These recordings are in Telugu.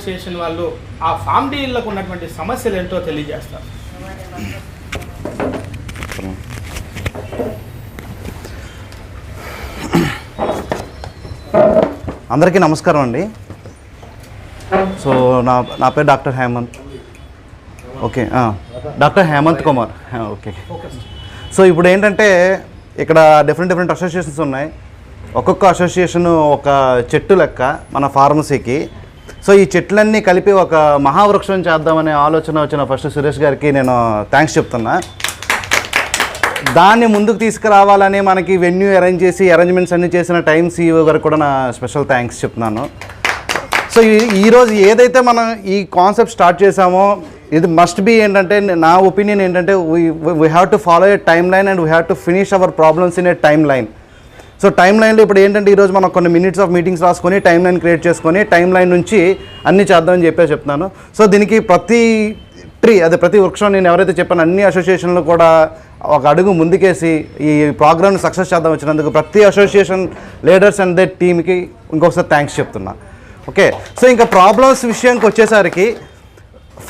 అసోసియేషన్ వాళ్ళు ఆ ఫామ్ డీలకు ఉన్నటువంటి సమస్యలు ఏంటో తెలియజేస్తారు. అందరికీ నమస్కారం అండి. సో నా పేరు doctor Hemant. Okay, doctor Hemant Kumar. Okay. So ఇప్పుడు ఏంటంటే ఇక్కడ డిఫరెంట్ అసోసియేషన్స్ ఉన్నాయి. ఒక్కొక్క అసోసియేషన్ ఒక చెట్టు లెక్క మన ఫార్మసీకి. సో ఈ చెట్లన్నీ కలిపి ఒక మహావృక్షం చేద్దామనే ఆలోచన వచ్చిన ఫస్ట్ సురేష్ గారికి నేను థ్యాంక్స్ చెప్తున్నా. దాన్ని ముందుకు తీసుకురావాలని మనకి వెన్యూ అరేంజ్మెంట్స్ అన్నీ చేసిన టైమ్ CEO గారికి కూడా నా స్పెషల్ థ్యాంక్స్ చెప్తున్నాను. సో ఈరోజు ఏదైతే మనం ఈ కాన్సెప్ట్ స్టార్ట్ చేసామో ఇది మస్ట్ బీ ఏంటంటే నా ఒపీనియన్ ఏంటంటే we have to follow A time line and we have to finish our problems in a time line. So time లైన్లో ఇప్పుడు ఏంటంటే ఈరోజు మనం కొన్ని మినిట్స్ ఆఫ్ మీటింగ్స్ రాసుకొని టైమ్ లైన్ క్రియేట్ చేసుకొని టైమ్ లైన్ నుంచి అన్నీ చేద్దామని చెప్తున్నాను. సో దీనికి ప్రతి వృక్షం నేను ఎవరైతే చెప్పాను అన్ని అసోసియేషన్లు కూడా ఒక అడుగు ముందుకేసి ఈ ప్రోగ్రామ్ని సక్సెస్ చేద్దాం వచ్చినందుకు ప్రతి అసోసియేషన్ లీడర్స్ అండ్ దే టీమ్కి ఇంకొకసారి థ్యాంక్స్ చెప్తున్నా. ఓకే. సో ఇంకా ప్రాబ్లమ్స్ విషయానికి వచ్చేసరికి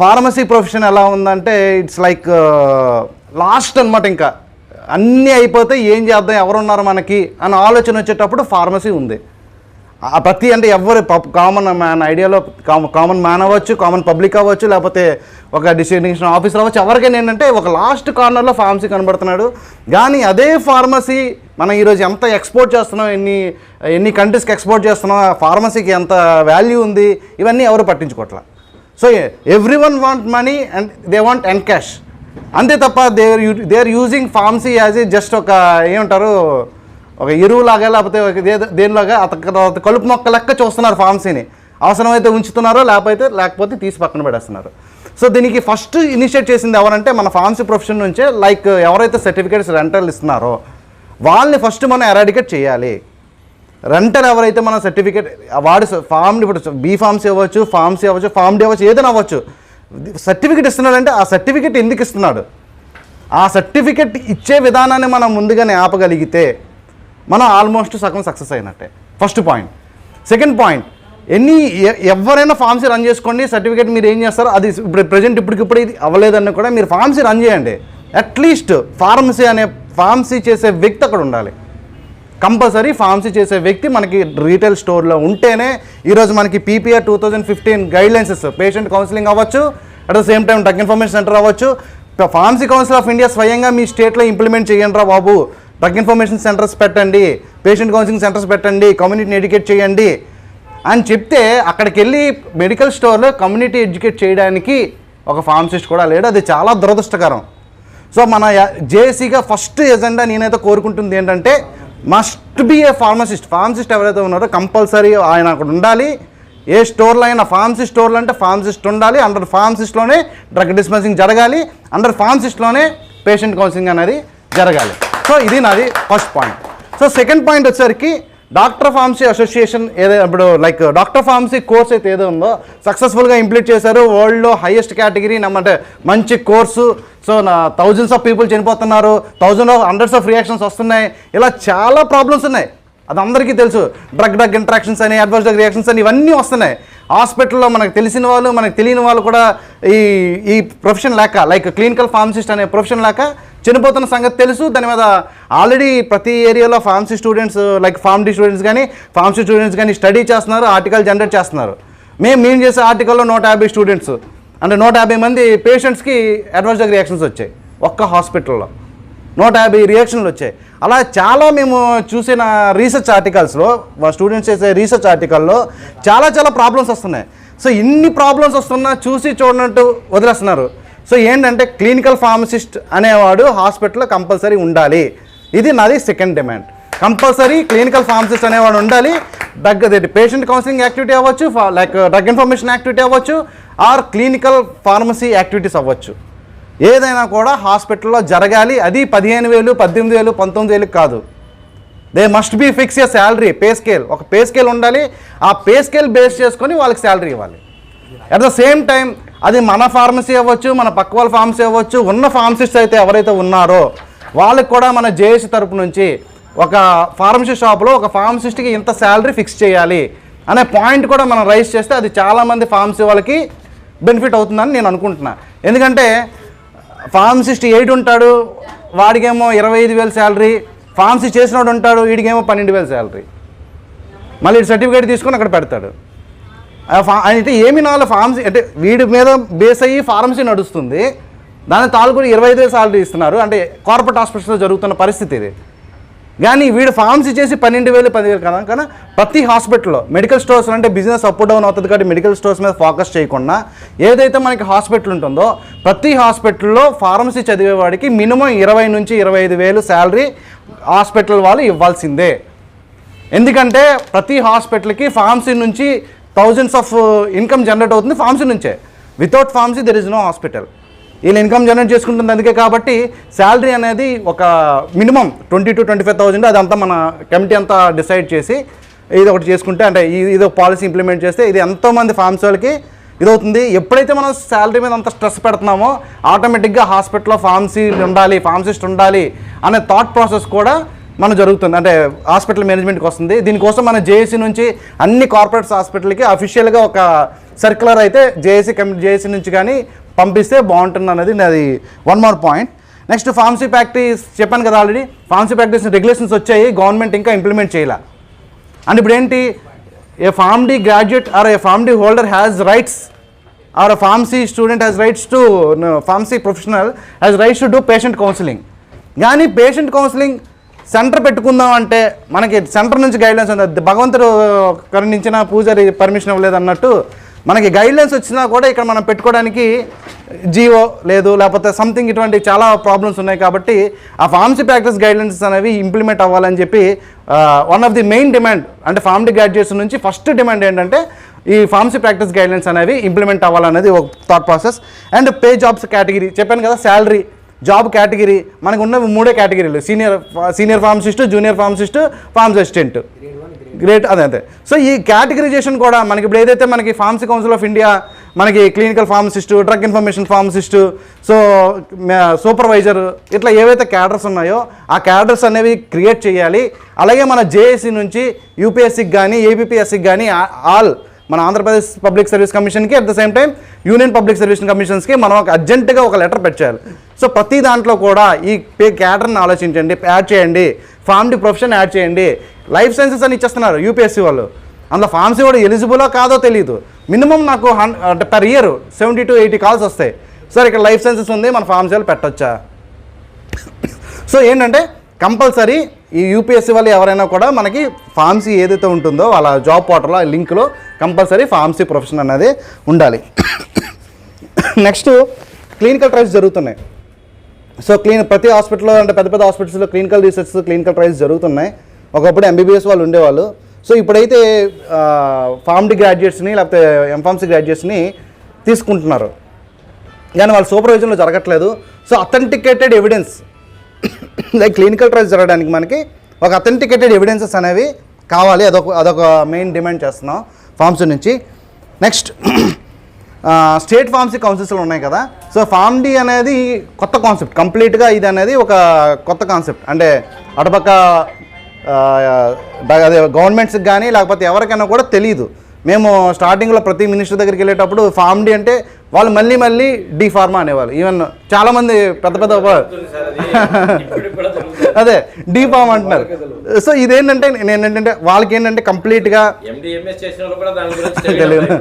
ఫార్మసీ ప్రొఫెషన్ ఎలా ఉందంటే ఇట్స్ లైక్ లాస్ట్ అనమాట. ఇంకా అన్నీ అయిపోతే ఏం చేద్దాం, ఎవరున్నారు మనకి అని ఆలోచన వచ్చేటప్పుడు ఫార్మసీ ఉంది. ప్రతి అంటే ఎవరు కామన్ మ్యాన్ ఐడియాలో కామన్ మ్యాన్ అవ్వచ్చు, కామన్ పబ్లిక్ అవ్వచ్చు, లేకపోతే ఒక డిస్ట్రిబ్యూషన్ ఆఫీసర్ అవ్వచ్చు, ఎవరికైనా ఏంటంటే ఒక లాస్ట్ కార్నర్లో ఫార్మసీ కనబడుతున్నాడు. కానీ అదే ఫార్మసీ మనం ఈరోజు ఎంత ఎక్స్పోర్ట్ చేస్తున్నాం, ఎన్ని కంట్రీస్కి ఎక్స్పోర్ట్ చేస్తున్నాం, ఫార్మసీకి ఎంత వాల్యూ ఉంది, ఇవన్నీ ఎవరు పట్టించుకోవట్లా. So everyone want money and they want an cash, అంతే తప్ప they are using pharmacy as a just ఒక ఏమంటారు ఒక ఎరువులాగా లేకపోతే దేనిలాగా కలుపు మొక్క లెక్క చూస్తున్నారు ఫార్మసీని. అవసరమైతే ఉంచుతున్నారో లేకపోతే తీసి పక్కన పెడేస్తున్నారు. సో దీనికి ఫస్ట్ ఇనిషియేట్ చేసింది ఎవరంటే మన ఫార్మసీ ప్రొఫెషన్ నుంచే లైక్ ఎవరైతే సర్టిఫికేట్స్ రెంటల్ ఇస్తున్నారో వాళ్ళని ఫస్ట్ మనం ఎరాడికేట్ చేయాలి. రెంటల్ ఎవరైతే మన సర్టిఫికేట్ వాడు ఇప్పుడు బీ ఫార్మసీ అవ్వచ్చు, ఫార్మసీ అవ్వచ్చు, ఫార్మ్ డి అవ్వచ్చు, ఏదైనా అవ్వచ్చు, సర్టిఫికేట్ ఇస్తున్నాడంటే ఆ సర్టిఫికేట్ ఎందుకు ఇస్తున్నాడు, ఆ సర్టిఫికేట్ ఇచ్చే విధానాన్ని మనం ముందుగానే ఆపగలిగితే మనం ఆల్మోస్ట్ సగం సక్సెస్ అయినట్టే. First point. సెకండ్ పాయింట్, ఎవరైనా ఫార్మసీ రన్ చేసుకోండి, సర్టిఫికేట్ మీరు ఏం చేస్తారో అది ఇప్పుడు ప్రజెంట్ ఇప్పటికిప్పుడు ఇది అవ్వలేదన్నా కూడా మీరు ఫార్మసీ రన్ చేయండి. అట్లీస్ట్ ఫార్మసీ చేసే వ్యక్తి అక్కడ ఉండాలి. కంపల్సరీ ఫార్మసీ చేసే వ్యక్తి మనకి రీటైల్ స్టోర్లో ఉంటేనే ఈరోజు మనకి PPR 2015 గైడ్లైన్సెస్ పేషెంట్ కౌన్సిలింగ్ అవ్వచ్చు, at the same time drug information centre అవ్వచ్చు. ఫార్మసీ కౌన్సిల్ ఆఫ్ ఇండియా స్వయంగా మీ స్టేట్లో ఇంప్లిమెంట్ చేయండి రా బాబు, డ్రగ్ ఇన్ఫర్మేషన్ సెంటర్స్ పెట్టండి, పేషెంట్ కౌన్సిలింగ్ సెంటర్స్ పెట్టండి, కమ్యూనిటీని ఎడ్యుకేట్ చేయండి అని చెప్తే అక్కడికి వెళ్ళి మెడికల్ స్టోర్లో కమ్యూనిటీ ఎడ్యుకేట్ చేయడానికి ఒక ఫార్మసిస్ట్ కూడా లేడు. అది చాలా దురదృష్టకరం. సో మన జేఏసీగా ఫస్ట్ ఎజెండా నేనైతే కోరుకుంటుంది ఏంటంటే మస్ట్ బీ ఏ ఫార్మసిస్ట్ ఎవరైతే ఉన్నారో కంపల్సరీ ఆయన అక్కడ ఉండాలి. ఏ స్టోర్లో అయినా ఫార్మసీ స్టోర్లు అంటే ఫార్మసిస్ట్ ఉండాలి. అండర్ ఫార్మసిస్ట్లోనే డ్రగ్ డిస్పెన్సింగ్ జరగాలి, అండర్ ఫార్మసిస్ట్లోనే పేషెంట్ కౌన్సిలింగ్ అనేది జరగాలి. సో ఇది నాది first point. So second point వచ్చేసరికి డాక్టర్ ఫార్మసీ అసోసియేషన్ ఇప్పుడు లైక్ డాక్టర్ ఫార్మసీ కోర్స్ అయితే ఏదో ఉందో సక్సెస్ఫుల్గా ఇంప్లీట్ చేశారు. వరల్డ్లో హైయెస్ట్ కేటగిరీ అంటే మంచి course. So thousands of people చనిపోతున్నారు, హండ్రెడ్స్ ఆఫ్ రియాక్షన్స్ వస్తున్నాయి, ఇలా చాలా ప్రాబ్లమ్స్ ఉన్నాయి. అది అందరికీ తెలుసు. డ్రగ్ ఇంట్రాక్షన్స్ అని, అడ్వర్స్ డ్రగ్ రియాక్షన్స్ అని ఇవన్నీ వస్తున్నాయి. హాస్పిటల్లో మనకు తెలిసిన వాళ్ళు మనకు తెలియని వాళ్ళు కూడా ఈ ప్రొఫెషన్ లేక లైక్ క్లినికల్ ఫార్మసిస్ట్ అనే ప్రొఫెషన్ లేక చనిపోతున్న సంగతి తెలుసు. దాని మీద ఆల్రెడీ ప్రతి ఏరియాలో pharmacy students like pharm D students కానీ ఫార్మసీ స్టూడెంట్స్ కానీ స్టడీ చేస్తున్నారు, ఆర్టికల్ జనరేట్ చేస్తున్నారు. మేము చేసే ఆర్టికల్లో 150 స్టూడెంట్స్ అంటే 150 మంది పేషెంట్స్కి అడ్వర్స్ డ్రగ్ రియాక్షన్స్ వచ్చాయి. ఒక్క హాస్పిటల్లో 150 రియాక్షన్లు వచ్చాయి. అలా చాలా మేము చూసిన రీసెర్చ్ ఆర్టికల్స్లో స్టూడెంట్స్ చేసే రీసెర్చ్ ఆర్టికల్లో చాలా ప్రాబ్లమ్స్ వస్తున్నాయి. సో ఇన్ని ప్రాబ్లమ్స్ వస్తున్నా చూసి చూడనట్టు వదిలేస్తున్నారు. సో ఏంటంటే క్లినికల్ ఫార్మసిస్ట్ అనేవాడు హాస్పిటల్లో కంపల్సరీ ఉండాలి. ఇది నాది second demand. Compulsory clinical pharmacist అనేవాడు ఉండాలి. పేషెంట్ కౌన్సిలింగ్ యాక్టివిటీ అవ్వచ్చు, లైక్ డ్రగ్ ఇన్ఫర్మేషన్ యాక్టివిటీ అవ్వచ్చు, ఆర్ క్లినికల్ ఫార్మసీ యాక్టివిటీస్ అవ్వచ్చు, ఏదైనా కూడా హాస్పిటల్లో జరగాలి. అది 15,000, 18,000, 19,000 కాదు. They must be fix a salary pay scale. ఒక పే స్కేల్ ఉండాలి. ఆ పే స్కేల్ బేస్ చేసుకొని వాళ్ళకి శాలరీ ఇవ్వాలి. అట్ ద సేమ్ టైం అది మన ఫార్మసీ అవ్వచ్చు, మన పక్క వాళ్ళ ఫార్మసీ అవ్వచ్చు, ఉన్న ఫార్మసిస్ట్ అయితే ఎవరైతే ఉన్నారో వాళ్ళకి కూడా మన జేఏసీ తరపు నుంచి ఒక ఫార్మసీ షాప్లో ఒక ఫార్మసిస్ట్కి ఇంత శాలరీ ఫిక్స్ చేయాలి, అనే పాయింట్ కూడా మనం రైజ్ చేస్తే అది చాలామంది ఫార్మసీ వాళ్ళకి బెనిఫిట్ అవుతుందని నేను అనుకుంటున్నా. ఎందుకంటే ఫార్మసిస్ట్ 8 ఉంటాడు, వాడికేమో 25,000 శాలరీ, ఫార్మసీ చేసినోడు ఉంటాడు, వీడికేమో 12,000 శాలరీ, మళ్ళీ సర్టిఫికేట్ తీసుకొని అక్కడ పెడతాడు. అయితే ఏమి నాలో ఫార్మసీ అంటే వీడి మీద బేస్ అయ్యి ఫార్మసీ నడుస్తుంది, దాని తాలూకు 25,000 శాలరీ ఇస్తున్నారు. అంటే కార్పొరేట్ హాస్పిటల్స్లో జరుగుతున్న పరిస్థితి ఇది. కానీ వీడు ఫార్మసీ చేసి 12,000 10,000 కదా. కానీ ప్రతి హాస్పిటల్లో మెడికల్ స్టోర్స్ అంటే బిజినెస్ అప్ డౌన్ అవుతుంది కాబట్టి మెడికల్ స్టోర్స్ మీద ఫోకస్ చేయకుండా ఏదైతే మనకి హాస్పిటల్ ఉంటుందో ప్రతి హాస్పిటల్లో ఫార్మసీ చదివేవాడికి మినిమం 20,000 నుంచి 25,000 శాలరీ హాస్పిటల్ వాళ్ళు ఇవ్వాల్సిందే. ఎందుకంటే ప్రతి హాస్పిటల్కి ఫార్మసీ నుంచి థౌజండ్స్ ఆఫ్ ఇన్కమ్ జనరేట్ అవుతుంది ఫార్మసీ నుంచే. Without pharmacy there is no hospital. వీళ్ళు ఇన్కమ్ జనరేట్ చేసుకుంటుంది. అందుకే కాబట్టి శాలరీ అనేది ఒక మినిమం 20,000 to 25,000 అదంతా మన కమిటీ అంతా డిసైడ్ చేసి ఇది ఒకటి చేసుకుంటే అంటే ఇది ఒక పాలసీ ఇంప్లిమెంట్ చేస్తే ఇది ఎంతోమంది ఫార్మసీ వాళ్ళకి ఇదవుతుంది. ఎప్పుడైతే మనం శాలరీ మీద అంత స్ట్రెస్ పెడుతున్నామో ఆటోమేటిక్గా హాస్పిటల్లో ఫార్మసీ ఉండాలి, ఫార్మసిస్ట్ ఉండాలి అనే థాట్ ప్రాసెస్ కూడా మనం జరుగుతుంది, అంటే హాస్పిటల్ మేనేజ్మెంట్కి వస్తుంది. దీనికోసం మన జేఏసీ నుంచి అన్ని కార్పొరేట్స్ హాస్పిటల్కి అఫీషియల్గా ఒక సర్క్యులర్ అయితే జేఏసీ నుంచి కానీ పంపిస్తే బాగుంటుంది అన్నది నాది one more point. Next pharmacy practice చెప్పాను కదా ఆల్రెడీ. ఫార్మసీ ప్రాక్టీస్ రెగ్యులేషన్స్ వచ్చాయి, గవర్నమెంట్ ఇంకా ఇంప్లిమెంట్ చేయాల. అండ్ ఇప్పుడు ఏంటి, a Pharm D graduate or a Pharm D holder has rights or pharmacy student has rights to pharmacy professional has rights to do patient counselling. కానీ పేషెంట్ కౌన్సిలింగ్ సెంటర్ పెట్టుకుందాం అంటే మనకి సెంటర్ నుంచి గైడ్లైన్స్ ఉంది. భగవంతుడు కరుణించిన పూజారి పర్మిషన్ ఇవ్వలేదు అన్నట్టు మనకి గైడ్లైన్స్ వచ్చినా కూడా ఇక్కడ మనం పెట్టుకోవడానికి జీవో లేదు, లేకపోతే సంథింగ్ ఇటువంటి చాలా ప్రాబ్లమ్స్ ఉన్నాయి. కాబట్టి ఆ ఫార్మసీ ప్రాక్టీస్ గైడ్లైన్స్ అనేవి ఇంప్లిమెంట్ అవ్వాలని చెప్పి one of the main demand అంటే ఫార్మడీ గ్రాడ్యుయేట్స్ నుంచి ఫస్ట్ డిమాండ్ ఏంటంటే ఈ ఫార్మసీ ప్రాక్టీస్ గైడ్లైన్స్ అనేవి ఇంప్లిమెంట్ అవ్వాలనేది ఒక thought process. And pay jobs category చెప్పాను కదా, శాలరీ జాబ్ కేటగిరీ మనకు ఉన్న 3 కేటగిరీలు: senior pharmacist, junior pharmacist, pharmacy assistant, great అదే. సో ఈ కేటగిరైజేషన్ కూడా మనకి ఇప్పుడు ఏదైతే మనకి ఫార్మసీ కౌన్సిల్ ఆఫ్ ఇండియా మనకి clinical pharmacist, drug information pharmacist, so supervisor ఇట్లా ఏవైతే క్యాడర్స్ ఉన్నాయో ఆ క్యాడర్స్ అనేవి క్రియేట్ చేయాలి. అలాగే మన జేఏసీ నుంచి యూపీఎస్సీకి కానీ ఏబిపిఎస్సికి కానీ ఆల్ మన ఆంధ్రప్రదేశ్ పబ్లిక్ సర్వీస్ కమిషన్కి at the same time union public service కమిషన్స్కి మనం ఒక అర్జెంటుగా ఒక లెటర్ పెట్టాలి. సో ప్రతి దాంట్లో కూడా ఈ క్యాడర్ని ఆలోచించండి, యాడ్ చేయండి, ఫార్మడీ ప్రొఫెషన్ యాడ్ చేయండి. లైఫ్ సైన్సెస్ అని ఇచ్చేస్తున్నారు యూపీఎస్సీ వాళ్ళు, అందులో ఫార్మసీ కూడా ఎలిజిబులో కాదో తెలియదు. మినిమం నాకు అంటే పర్ ఇయర్ 70 to 80 కాల్స్ వస్తాయి, సార్ ఇక్కడ లైఫ్ సైన్సెస్ ఉంది మన ఫార్మసీ వాళ్ళు పెట్టొచ్చా. సో ఏంటంటే కంపల్సరీ ఈ యూపీఎస్సీ వాళ్ళు ఎవరైనా కూడా మనకి ఫార్మసీ ఏదైతే ఉంటుందో వాళ్ళ జాబ్ పోర్టల్లో లింక్లో కంపల్సరీ ఫార్మసీ ప్రొఫెషన్ అనేది ఉండాలి. నెక్స్ట్ క్లినికల్ ట్రయల్స్ జరుగుతున్నాయి. సో ప్రతి హాస్పిటల్లో అంటే పెద్ద పెద్ద హాస్పిటల్స్లో క్లినికల్ రీసెర్చ్ క్లినికల్ ట్రయల్స్ జరుగుతున్నాయి. ఒకప్పుడు ఎంబీబీఎస్ వాళ్ళు ఉండేవాళ్ళు. సో ఇప్పుడైతే ఫార్మడీ గ్రాడ్యుయేట్స్ని లేకపోతే ఎంఫార్మసీ గ్రాడ్యుయేట్స్ని తీసుకుంటున్నారు, కానీ వాళ్ళ సూపర్విజన్లో జరగట్లేదు. So authenticated evidence like clinical trials జరగడానికి మనకి ఒక అథెంటికేటెడ్ ఎవిడెన్సెస్ అనేవి కావాలి. అదొక మెయిన్ డిమాండ్ చేస్తున్నాం ఫార్మసీ నుంచి. నెక్స్ట్ స్టేట్ ఫార్మసీ కౌన్సిల్స్లో ఉన్నాయి కదా. సో ఫార్మడీ అనేది కొత్త కాన్సెప్ట్, కంప్లీట్గా ఇది అనేది ఒక కొత్త కాన్సెప్ట్. అంటే అటుపక్క అదే గవర్నమెంట్స్కి కానీ లేకపోతే ఎవరికైనా కూడా తెలియదు. మేము స్టార్టింగ్లో ప్రతి మినిస్టర్ దగ్గరికి వెళ్ళేటప్పుడు ఫార్మడీ అంటే వాళ్ళు మళ్ళీ డి ఫార్మా అనేవాళ్ళు. ఈవెన్ చాలామంది పెద్ద అదే డి ఫార్మా అంటున్నారు. సో ఇదేంటంటే నేనేంటంటే వాళ్ళకి ఏంటంటే కంప్లీట్గా తెలియదు.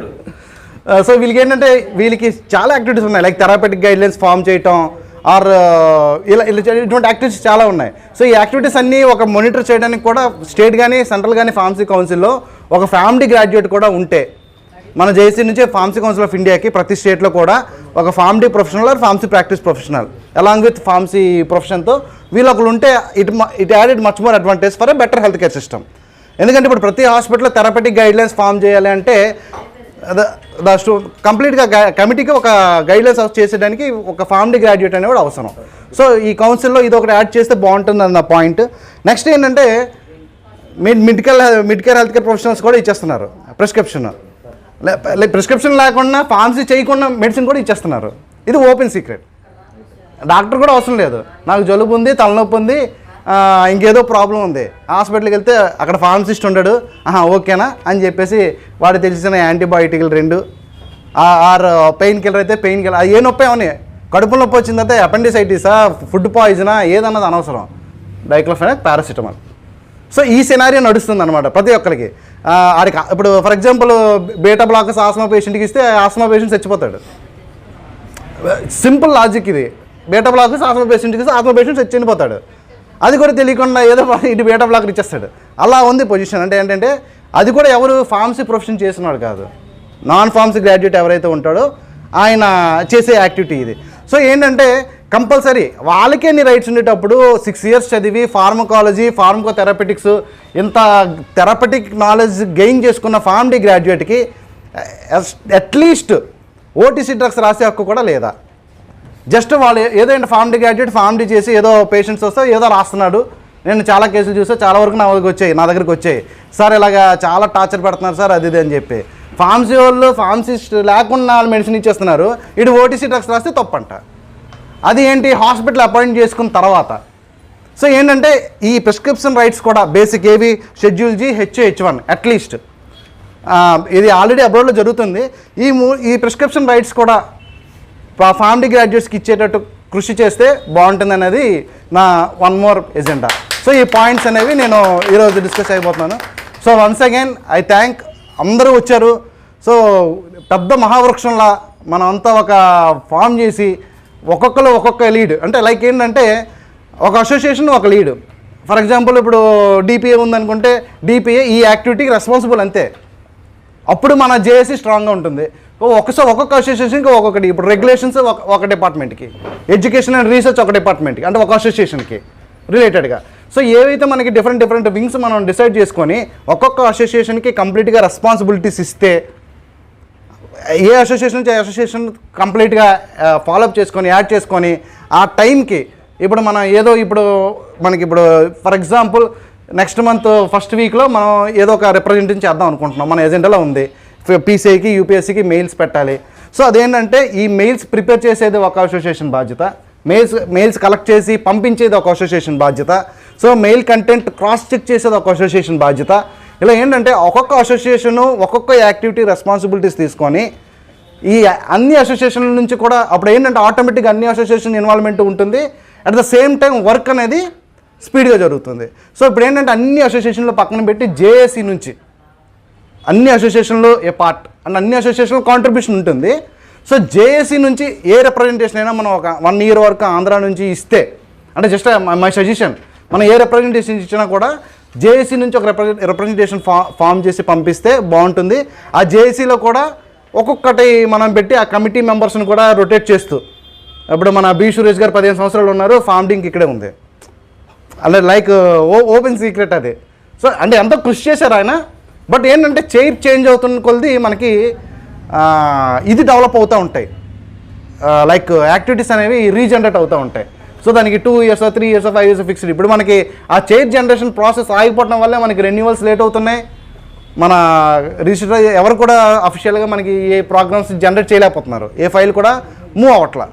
సో వీళ్ళకి చాలా యాక్టివిటీస్ ఉన్నాయి, లైక్ థెరపటిక్ గైడ్లైన్స్ ఫామ్ చేయటం ఆర్ ఇలా ఇటువంటి యాక్టివిటీస్ చాలా ఉన్నాయి. సో ఈ యాక్టివిటీస్ అన్నీ ఒక మానిటర్ చేయడానికి కూడా స్టేట్ కానీ సెంట్రల్ కానీ ఫార్మసీ కౌన్సిల్లో ఒక ఫార్మడీ గ్రాడ్యుయేట్ కూడా ఉంటే మన జేఏసీ నుంచి ఫార్మసీ కౌన్సిల్ ఆఫ్ ఇండియాకి ప్రతి స్టేట్లో కూడా ఒక Pharm D professional or pharmacy practice professional along with pharmacy ప్రొఫెషన్తో వీళ్ళు ఒకరు ఉంటే it added much more advantage for a better health care system. ఎందుకంటే ఇప్పుడు ప్రతి హాస్పిటల్లో థెరపటిక్ గైడ్లైన్స్ ఫామ్ చేయాలి అంటే కంప్లీట్గా కమిటీకి ఒక గైడ్లైన్స్ చేసేయడానికి ఒక ఫార్మడీ గ్రాడ్యుయేట్ అనేది కూడా అవసరం. సో ఈ కౌన్సిల్లో ఇది ఒకటి యాడ్ చేస్తే బాగుంటుంది అన్న పాయింట్. నెక్స్ట్ ఏంటంటే మెడికల్ హెల్త్ కేర్ ప్రొఫెషనల్స్ కూడా ఇచ్చేస్తున్నారు ప్రిస్క్రిప్షన్. ప్రిస్క్రిప్షన్ లేకుండా ఫార్మసీ చేయకుండా మెడిసిన్ కూడా ఇచ్చేస్తున్నారు. ఇది ఓపెన్ సీక్రెట్, డాక్టర్ కూడా అవసరం లేదు. నాకు జలుబు ఉంది, తలనొప్పి ఉంది, ఇంకేదో ప్రాబ్లం ఉంది, హాస్పిటల్కి వెళ్తే అక్కడ ఫార్మసిస్ట్ ఉంటాడు, ఓకేనా అని చెప్పేసి వాడు తెలిసిన యాంటీబయాటిక్లు 2 ఆర్ పెయిన్ కిల్లర్ అయితే పెయిన్ కిల్లర్, ఏ నొప్పి ఏమని కడుపు నొప్పి వచ్చిందంటే అపెండిసైటిసా ఫుడ్ పాయిజనా ఏదన్నది అనవసరం, డైక్లోఫెనాక్ పారాసిటమాల్. సో ఈ సినారియో నడుస్తుంది అనమాట ప్రతి ఒక్కరికి. ఆడికి ఇప్పుడు for example beta blockers asthma పేషెంట్కి ఇస్తే ఆస్మా పేషెంట్ చచ్చిపోతాడు. సింపుల్ లాజిక్ ఇది. బీటా బ్లాకర్స్ ఆస్మా పేషెంట్కి ఇస్తే ఆస్మా పేషెంట్ చచ్చిపోతాడు. అది కూడా తెలియకుండా ఏదో ఇటు బీటా బ్లాకర్ ఇచ్చేస్తాడు. అలా ఉంది పొజిషన్. అంటే ఏంటంటే అది కూడా ఎవరు ఫార్మసీ ప్రొఫెషన్ చేస్తున్నాడు కాదు, నాన్ ఫార్మసీ గ్రాడ్యుయేట్ ఎవరైతే ఉంటాడో ఆయన చేసే యాక్టివిటీ ఇది. సో ఏంటంటే కంపల్సరీ వాళ్ళకే నీ రైట్స్ ఉండేటప్పుడు 6 years చదివి ఫార్మకాలజీ ఫార్మకోథెరపెటిక్స్ ఇంత థెరపెటిక్ నాలెడ్జ్ గెయిన్ చేసుకున్న ఫార్మ్ డి గ్రాడ్యుయేట్కి అట్లీస్ట్ ఓటీసీ డ్రగ్స్ రాసే హక్కు కూడా లేదా? జస్ట్ వాళ్ళు ఏదో pharm D graduate pharm D చేసి ఏదో పేషెంట్స్ వస్తే ఏదో రాస్తున్నాడు. నేను చాలా కేసులు చూస్తే చాలా వరకు నా దగ్గరికి వచ్చాయి, సార్ ఇలాగా చాలా టార్చర్ పెడుతున్నారు సార్ అది ఇది అని చెప్పి. ఫార్మసీ వాళ్ళు ఫార్మసిస్ట్ లేకుండా మెడిసిన్ ఇచ్చేస్తున్నారు, ఇటు ఓటీసీ డ్రగ్స్ రాస్తే తప్పంట. అది ఏంటి, హాస్పిటల్ అపాయింట్ చేసుకున్న తర్వాత. సో ఏంటంటే ఈ ప్రిస్క్రిప్షన్ రైట్స్ కూడా బేసిక్ ఏవి, షెడ్యూల్ G, H1 అట్లీస్ట్ ఇది ఆల్రెడీ అబ్రాడ్లో జరుగుతుంది. ఈ ప్రిస్క్రిప్షన్ రైట్స్ కూడా ఫార్మ్ డి గ్రాడ్యుయేట్స్కి ఇచ్చేటట్టు కృషి చేస్తే బాగుంటుంది అనేది నా వన్ మోర్ ఎజెండా. సో ఈ పాయింట్స్ అనేవి నేను ఈరోజు డిస్కస్ అయిపోతున్నాను. So once again I thank అందరూ వచ్చారు. సో పెద్ద మహావృక్షంలా మనం అంతా ఒక ఫామ్ చేసి ఒక్కొక్కరు ఒక్కొక్క లీడ్, అంటే లైక్ ఏంటంటే ఒక అసోసియేషన్ ఒక లీడ్. ఫర్ ఎగ్జాంపుల్ ఇప్పుడు డిపిఏ ఉందనుకుంటే డిపిఏ ఈ యాక్టివిటీకి రెస్పాన్సిబుల్ అంతే. అప్పుడు మన జేఏసీ స్ట్రాంగ్గా ఉంటుంది. ఒక్కొక్క అసోసియేషన్కి ఒక్కొక్కటి. ఇప్పుడు రెగ్యులేషన్స్ ఒక డిపార్ట్మెంట్కి, ఎడ్యుకేషన్ అండ్ రీసెర్చ్ ఒక డిపార్ట్మెంట్కి, అంటే ఒక అసోసియేషన్కి రిలేటెడ్గా. సో ఏవైతే మనకి డిఫరెంట్ వింగ్స్ మనం డిసైడ్ చేసుకొని ఒక్కొక్క అసోసియేషన్కి కంప్లీట్గా రెస్పాన్సిబిలిటీస్ ఇస్తే ఏ అసోసియేషన్ కంప్లీట్గా ఫాలోఅప్ చేసుకొని యాడ్ చేసుకొని ఆ టైంకి ఇప్పుడు మనం ఏదో మనకి for example next month first వీక్లో మనం ఏదో ఒక రిప్రజెంటేషన్ చేద్దాం అనుకుంటున్నాం. మన ఎజెండాలో ఉంది పీసీఐకి యూపీఎస్సీకి మెయిల్స్ పెట్టాలి. సో అదేంటంటే ఈ మెయిల్స్ ప్రిపేర్ చేసేది ఒక అసోసియేషన్ బాధ్యత, మెయిల్స్ కలెక్ట్ చేసి పంపించేది ఒక అసోసియేషన్ బాధ్యత, so mail content cross check చేసేది ఒక అసోసియేషన్ బాధ్యత. ఇలా ఏంటంటే ఒక్కొక్క అసోసియేషను ఒక్కొక్క యాక్టివిటీ రెస్పాన్సిబిలిటీస్ తీసుకొని ఈ అన్ని అసోసియేషన్ల నుంచి కూడా అప్పుడు ఏంటంటే ఆటోమేటిక్గా అన్ని అసోసియేషన్ ఇన్వాల్వ్మెంట్ ఉంటుంది. At the same time work అనేది స్పీడ్గా జరుగుతుంది. సో ఇప్పుడు ఏంటంటే అన్ని అసోసియేషన్లు పక్కన పెట్టి జేఏసీ నుంచి అన్ని అసోసియేషన్లో ఏ పార్ట్ అండ్ అన్ని అసోసియేషన్లో కాంట్రిబ్యూషన్ ఉంటుంది. సో జేఏసీ నుంచి ఏ రిప్రజెంటేషన్ అయినా మనం ఒక 1 year వరకు ఆంధ్ర నుంచి ఇస్తే, అంటే జస్ట్ మై సజెషన్, మనం ఏ రిప్రజెంటేషన్ ఇచ్చినా కూడా జేఏసీ నుంచి ఒక రిప్రజెంటేషన్ ఫామ్ చేసి పంపిస్తే బాగుంటుంది. ఆ జేఏసీలో కూడా ఒక్కొక్కటి మనం పెట్టి ఆ కమిటీ మెంబర్స్ని కూడా రొటేట్ చేస్తూ, ఇప్పుడు మన బి సురేష్ గారు 15 సంవత్సరాలు ఉన్నారు, ఫామ్ డింక్ ఇక్కడే ఉంది, అలా లైక్ ఓపెన్ సీక్రెట్ అది. సో అంటే ఎంతో కృషి చేశారు ఆయన. బట్ ఏంటంటే చైర్ చేంజ్ అవుతున్న కొలది మనకి ఇది డెవలప్ అవుతూ ఉంటాయి, లైక్ యాక్టివిటీస్ అనేవి రీజనరేట్ అవుతూ ఉంటాయి. సో దానికి 2 years 3 years 5 years ఫిక్స్డ్. ఇప్పుడు మనకి ఆ చైర్ జనరేషన్ ప్రాసెస్ ఆగిపోవడం వల్లే మనకి రెన్యువల్స్ లేట్ అవుతున్నాయి. మన రిజిస్టర్ ఎవరు కూడా అఫీషియల్గా మనకి ఏ ప్రోగ్రామ్స్ జనరేట్ చేయలేకపోతున్నారు, ఏ ఫైల్ కూడా మూవ్ అవ్వట్లా.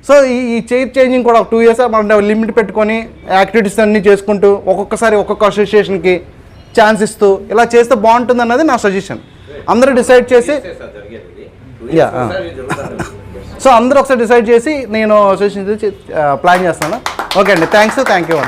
సో ఈ చైర్ చేంజింగ్ కూడా 2 years మనం లిమిట్ పెట్టుకొని యాక్టివిటీస్ అన్నీ చేసుకుంటూ ఒక్కొక్కసారి ఒక్కొక్క అసోసియేషన్కి ఛాన్స్ ఇస్తూ ఇలా చేస్తే బాగుంటుంది అన్నది నా సజెషన్. అందరూ డిసైడ్ చేసి సో అందరూ ఒకసారి డిసైడ్ చేసి నేను అసోసియేషన్ ప్లాన్ చేస్తాను. ఓకే అండి, థ్యాంక్ యూ.